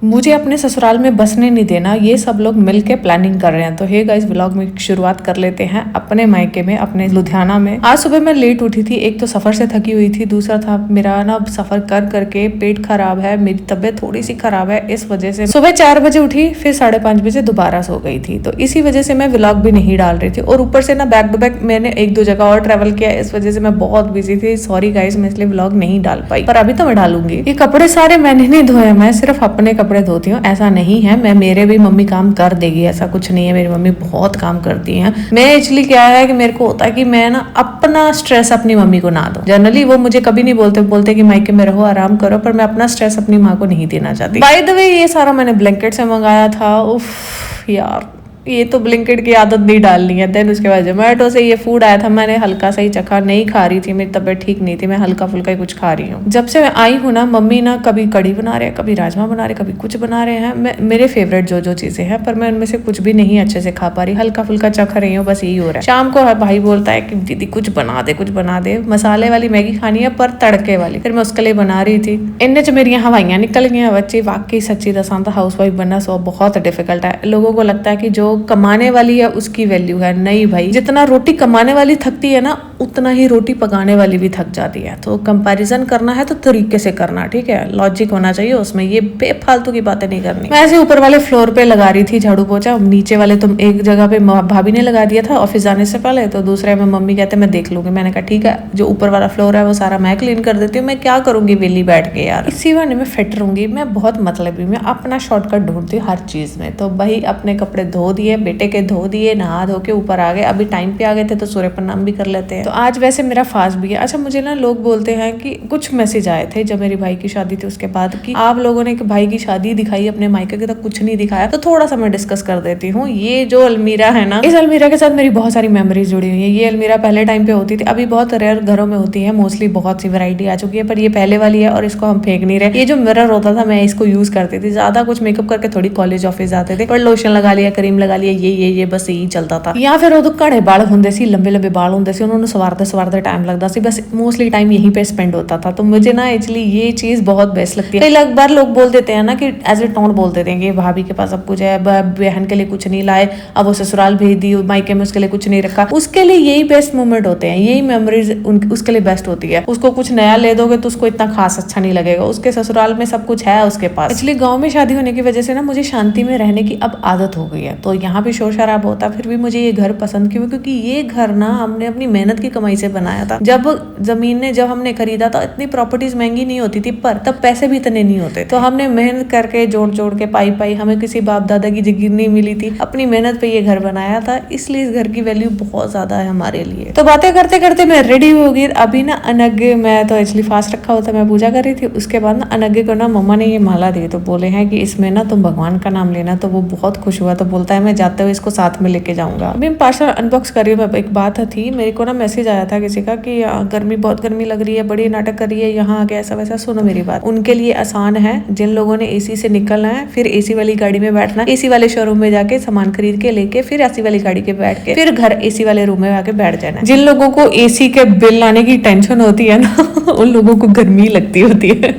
मुझे अपने ससुराल में बसने नहीं देना, ये सब लोग मिलके प्लानिंग कर रहे हैं। तो हे गाइस, व्लॉग में शुरुआत कर लेते हैं अपने मायके में, अपने लुधियाना में। आज सुबह मैं लेट उठी थी, एक तो सफर से थकी हुई थी, दूसरा था मेरा ना सफर कर करके पेट खराब है, मेरी तबीयत थोड़ी सी खराब है, इस वजह से सुबह 4 बजे उठी, फिर 5:30 बजे दोबारा सो गई थी। तो इसी वजह से मैं व्लॉग भी नहीं डाल रही थी, और ऊपर से ना बैक टू बैक मैंने 1-2 जगह और ट्रेवल किया, इस वजह से मैं बहुत बिजी थी। सॉरी गाइस, मैं इसलिए व्लॉग नहीं डाल पाई, पर अभी तो मैं डालूंगी। ये कपड़े सारे मैंने नहीं धोए, मैं सिर्फ अपने कपड़े धोती हूँ, ऐसा नहीं है मैं मेरे भी मम्मी काम कर देगी, ऐसा कुछ नहीं है। मेरी मम्मी बहुत काम करती हैं। मैं एक्चुअली क्या है कि मेरे को होता है कि मैं ना अपना स्ट्रेस अपनी मम्मी को ना दूं। जनरली वो मुझे कभी नहीं बोलते कि मायके में रहो, आराम करो, पर मैं अपना स्ट्रेस अपनी माँ को नहीं देना चाहती। बाय द वे, ये सारा मैंने ब्लैंकेट से मंगाया था। उफ यार, ये तो ब्लिंकिट की आदत नहीं डालनी है। देन उसके बाद जोमेटो से ये फूड आया था, मैंने हल्का सा ही चखा, नहीं खा रही थी, मेरी तबीयत ठीक नहीं थी, मैं हल्का फुल्का ही कुछ खा रही हूँ। जब से मैं आई हूँ ना, मम्मी ना कभी कड़ी बना रहे हैं, कभी राजमा बना रहे हैं, कभी कुछ बना रहे हैं। मेरे फेवरेट जो चीजें हैं, पर मैं उनमें से कुछ भी नहीं अच्छे से खा पा रही, हल्का फुल्का चख रही हूँ, बस यही हो रहा है। शाम को भाई बोलता है कि दीदी कुछ बना दे, मसाले वाली मैगी खानी है पर तड़के वाली। फिर मैं उसके लिए बना रही थी। इनने जो मेरी हवाइयाँ निकल गई हैं। बच्चे वाकई सच्ची दसां तो हाउस वाइफ बनना सो बहुत डिफिकल्ट है। लोगों को लगता है कि जो कमाने वाली है उसकी वैल्यू है, नहीं भाई, जितना रोटी कमाने वाली थकती है ना, उतना ही रोटी पकाने वाली भी थक जाती है। तो कंपैरिजन करना है तो तरीके से करना, ठीक है, लॉजिक होना चाहिए उसमें, ये बेफालतू की बातें नहीं करनी। मैं ऐसे ऊपर वाले फ्लोर पे लगा रही थी झाड़ू पोछा, नीचे वाले तो एक जगह पे भाभी ने लगा दिया था ऑफिस जाने से पहले, तो दूसरे में मम्मी कहते मैं देख लूंगी। मैंने कहा ठीक है, जो ऊपर वाला फ्लोर है वो सारा मैं क्लीन कर देती हूँ, मैं क्या करूंगी वेली बैठ के यार, इसी बहाने में फिट रहूंगी। मैं बहुत मतलबी, मैं अपना शॉर्टकट ढूंढती हूँ हर चीज में। तो भाई अपने कपड़े धो दिए, बेटे के धो दिए, नहा धो के ऊपर आ गए। अभी टाइम पे आ गए थे तो सूर्य प्रणाम भी कर लेते हैं। तो आज वैसे मेरा फास्ट भी है। अच्छा, मुझे ना लोग बोलते हैं कि कुछ मैसेज आए थे जब मेरी भाई की शादी थी उसके बाद, कि आप लोगों ने भाई की शादी दिखाई, अपने मायके के तक कुछ नहीं दिखाया। तो थोड़ा सा मैं डिस्कस कर देती हूँ। ये जो अलमीरा है ना, इस अलमीरा के साथ मेरी बहुत सारी मेमोरीज जुड़ी हुई है। ये अलमीरा पहले टाइम पे होती थी, अभी बहुत रेयर घरों में होती है, मोस्टली बहुत सी वैरायटी आ चुकी है, पर ये पहले वाली है और इसको हम फेंक नहीं रहे। ये जो मिरर होता था, मैं इसको यूज करती थी, ज्यादा कुछ मेकअप करके थोड़ी कॉलेज ऑफिस जाते थे, पर लोशन लगा लिया, क्रीम लगा लिया, ये बस यही चलता था। या फिर उदो घड़े बाल होंगे सी, लंबे बाल होंगे सी, उन्होंने सवारते टाइम लगता सी, बस मोस्टली टाइम यहीं पे स्पेंड होता था। तो मुझे ना एक्चुअली ये चीज बहुत बेस्ट लगती है। कई बार लोग बोल देते हैं ना कि एज ए टोन बोल देते हैं कि भाभी के पास सब कुछ है, बहन के लिए कुछ नहीं लाए, अब वो ससुराल भेज दी, मायके में उसके लिए कुछ नहीं रखा। उसके लिए यही बेस्ट मोमेंट होते हैं, यही मेमोरीज उसके लिए बेस्ट होती है। उसको कुछ नया ले दोगे तो उसको इतना खास अच्छा नहीं लगेगा, उसके ससुराल में सब कुछ है उसके पास। एक्चुअली गाँव में शादी होने की वजह से ना मुझे शांति में रहने की अब आदत हो गई है। तो यहाँ पे शोर शराबा होता, फिर भी मुझे ये घर पसंद क्यों, क्योंकि ये घर ना हमने अपनी मेहनत की कमाई से बनाया था। जब हमने खरीदा था, इतनी प्रॉपर्टीज महंगी नहीं होती थी, पर तब पैसे भी इतने नहीं होते। तो हमने मेहनत करके जोड़ के पाई हमें किसी बाप दादा की जगीर नहीं मिली थी, अपनी मेहनत पे ये घर बनाया था, इसलिए इस घर की वैल्यू बहुत ज्यादा है हमारे लिए। तो बातें करते करते मैं रेडी हो गई। अभी ना अनग्गे, मैं तो एक्चुअली फास्ट रखा होता, मैं पूजा कर रही थी। उसके बाद ना अनग्गे को ना मम्मा ने ये माला दी, तो बोले हैं कि इसमें ना तुम भगवान का नाम लेना। तो वो बहुत खुश हुआ, तो बोलता है मैं जाते हुए इसको साथ में लेके जाऊंगा। अभी पार्सल अनबॉक्स कर रही हूँ। एक बात थी, मेरे को ना मैसेज आया था किसी का कि बहुत गर्मी लग रही है, बड़ी नाटक कर रही है, यहाँ आके ऐसा वैसा। सुनो मेरी बात, उनके लिए आसान है। जिन लोगों ने एसी से निकलना है, फिर एसी वाली गाड़ी में बैठना, एसी वाले शोरूम में जाके सामान खरीद के लेके, फिर एसी वाली गाड़ी के बैठ के, फिर घर एसी वाले रूम में आके बैठ जाना। जिन लोगों को एसी के बिल लाने की टेंशन होती है ना उन लोगों को गर्मी लगती होती है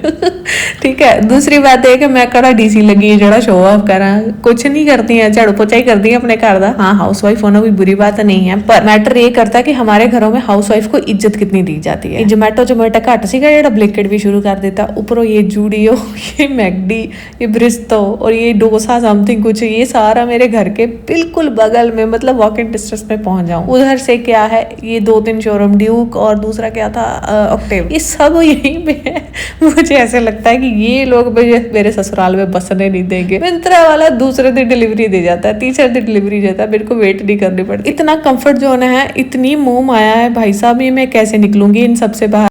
ठीक है। दूसरी बात है कि मैं कड़ा डीसी लगी है जरा शो ऑफ करा, कुछ नहीं करती है, झाड़ू पोछा ही करती है अपने घर दा। हाँ, हाउस वाइफ होना कोई बुरी बात नहीं है, पर मैटर ये करता है कि हमारे घरों में हाउस वाइफ को इज्जत कितनी दी जाती है। जोमेटो घट सीगा जेड़ा ब्लिंकिट भी शुरू कर देता, ऊपरों ये जूडियो, ये मैकडी, ये ब्रिस्तो और ये डोसा समथिंग कुछ, ये सारा मेरे घर के बिल्कुल बगल में, मतलब वॉकिंग डिस्टेंस में पहुंच जाऊं। उधर से क्या है, ये 2-3 शोरूम, ड्यूक और दूसरा क्या था ऑक्टेव, ये सब यहीं पे है। मुझे ऐसे लगता है कि ये लोग मेरे ससुराल में बसने नहीं देंगे। मिंत्रा वाला दूसरे दिन डिलीवरी दे जाता है, तीसरे दिन डिलीवरी देता है, मेरे को वेट नहीं करनी पड़ती। इतना कंफर्ट जोन है, इतनी मोम आया है भाई साहब, ये मैं कैसे निकलूंगी इन सबसे बाहर।